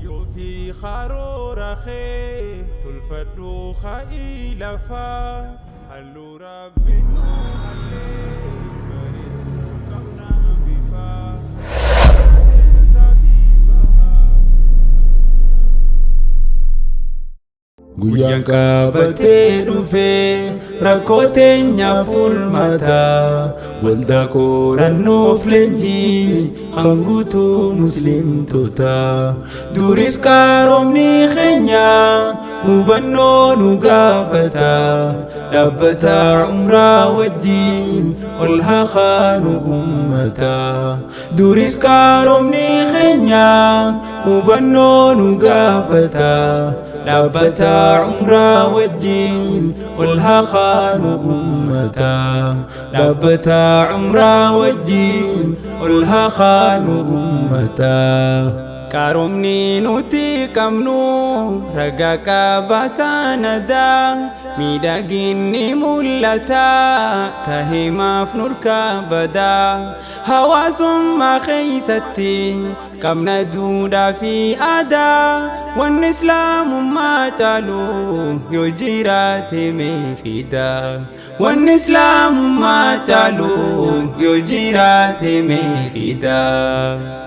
حيو في خارور خي تلفدو خائل فا هلو رب هلي بريد كمنا بفا Guyyan qabatee dhufee rakkoo teenya furmaata waldaa qorannoof leenjii kan guutuu muslimtoota duris qaroomni keenya hubannoo nu gaafata dhaabbata umraa wajjin ol haa kaanu ummata duris qaroomni keenya hubannoo nu gaafata dhaabbata umraa wajjin ol haa kaanu ummata dhaabbata umraa wajjin ol haa kaanu ummata qaroomni nuti qabnu ragaa qaba sanada miidhaginni mul'ata tahimaaf nurkaa bada hawaasummaa keessatti qabna duudhaa fi aadaa wanni islaamummaa caalu yoo jiraate mee fida wanni islaamummaa caalu yoo jiraate mee fida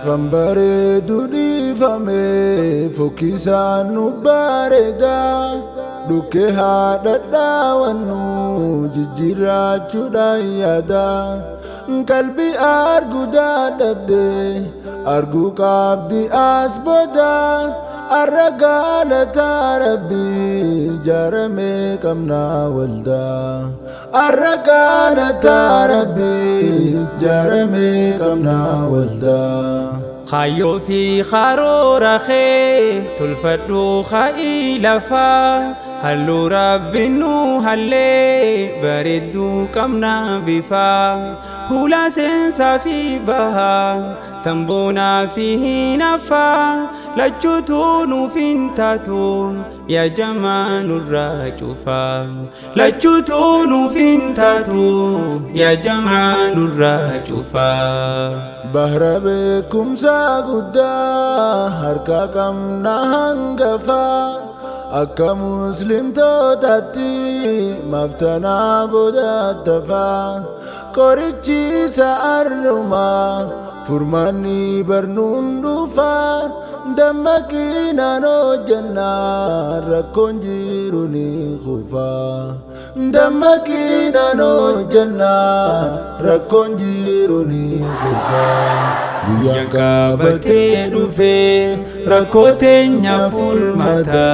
kan bareedu dhiifame fokkisaan nu bareeda dhukkee haadha dhaawannu jijjiirrachuudhaan yaada qalbii arguu dadhabde arguu qabdi as booda arra gaalataa rabbii jaarame qabna waldaa arra gaalataa rabbii jaarame qabna waldaa خايو في خارور خي تلفدو خائل فا هلو رب هلي بردو كمنا بفا هولا سنسا في بها تنبونا فيه نفا لجتون فنتاتو يا جمال الراجفا لجتون فنتاتو يا جمال الراجفا بهر بكم ساقودا هركا كمنا هنگفا akka muslimtootatti maftanaa boodaattafaa qorichiisa arrumaa furmaanni barnuun dhufaa dammaqiinaan hojjannaa rakkoon jiru ni kufaa dammaqiinaan hojjannaa rakkoon jiru ni kufaa guyyan qabatee dhufee rakkoo teenya furmaata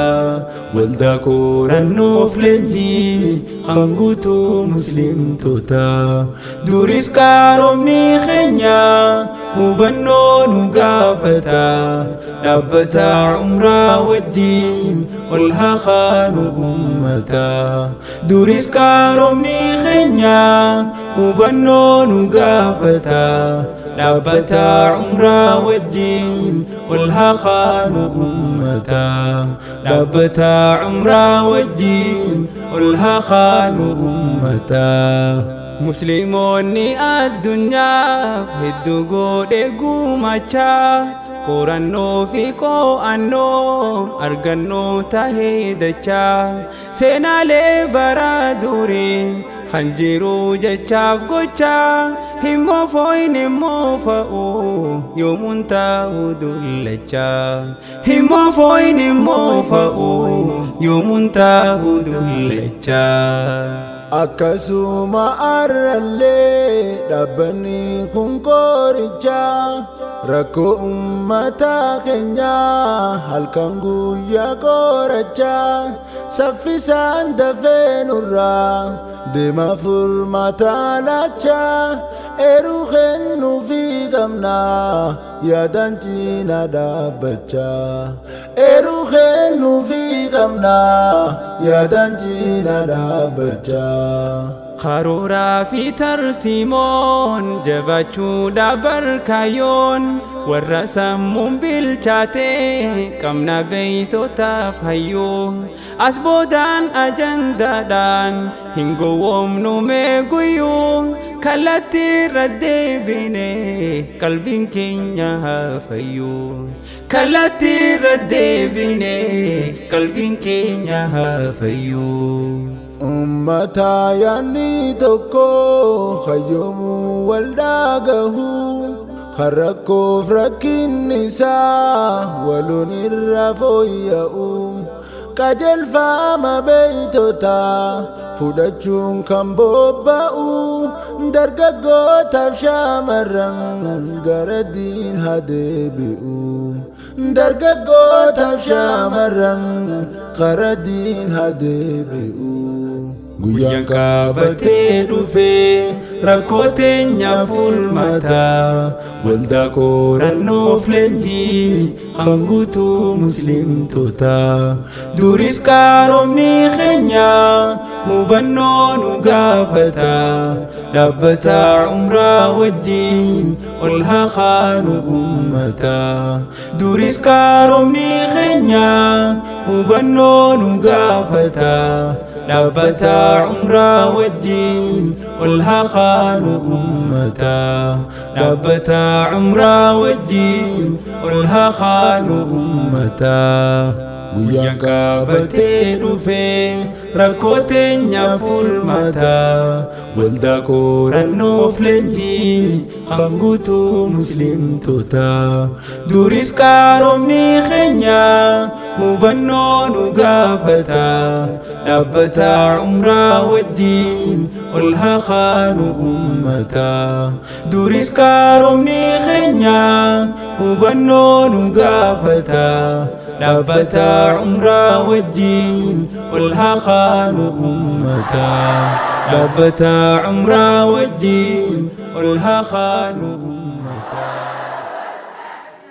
waldaa qorannoof leenjii kan guutuu muslimtoota duris qaroomni keenya hubannoo nu gaafata dhaabbata umraa wajjin ol haa kaanu ummata duris qaroomni keenya hubannoo nu gaafata dhaabbata umraa wajjin ol haa kaanu ummata dhaabbata umraa wajjin ol haa kaanu ummata musliimoonni addunyaaf hedduu godhe gumacha qorannoo fi qo'annoo argannoo tahee dachaa seenaalee bara durii kan jiru jechaaf gocha himmoo fooyin himmoo fa'u yoomuun ta'u dullacha himmoo fooyin himmoo fa'u yoomuun ta'u dullacha akkasuma arrallee dhaabbanni kun qoricha rakkoo ummataa keenya halkan guyyaa qoracha saffisaan dafee nurraa deema furmaata lacha eeruu kennuu fi qabna yaadaan cina dhaabbacha eeruu kennuu fi qabna yaadaan cina dhaabbacha Karoora fi tarsiimoon jabachuudha barkaayoon warra sammuun bilchaatee qabna beeytotaaf hayyoo as boodaan ajandaadhaan hin gowwoomnu mee guyyuu كالتي ردي بيني قلبي كينيا فيو كالتي ردي بيني قلبي كينيا فيو أمتا يعني تكو خيوم والداغه خرقو فرق النساء ولون الرفوية كجل فاما بيتوتا فودچون كم بوباو درگگو تفشا مرن غردين هدبئو درگگو تفشا مرن غردين هدبئو Guyyan qabatee dhufe rakkooteenya fulmataa waldaa qorannoof leenjii kan guutuu muslimtoota duris qaroomni keenya mubannoo nu gaafata dhaabbataa umraa wajjin ol haa kaanu ummataa duris qaroomni keenya mubannoo nu gaafata dhaabbataa umraa wajjin ol haa kaanu ummataa dhaabbataa umraa wajjin ol haa kaanu ummataa Guyyan qabatee dhufe rakkooteenya fulmataa waldaa qorannoof leenjii kan guutuu muslimtoota duris qaroomni keenya mubannoo nu gaafata dhaabbataa umraa wajjin ol haa kaanu ummataa duris qaroomni keenya mubannoo nu gaafata dhaabbataa umraa wajjin ol haa kaanu ummataa dhaabbataa umraa wajjin ol haa kaanu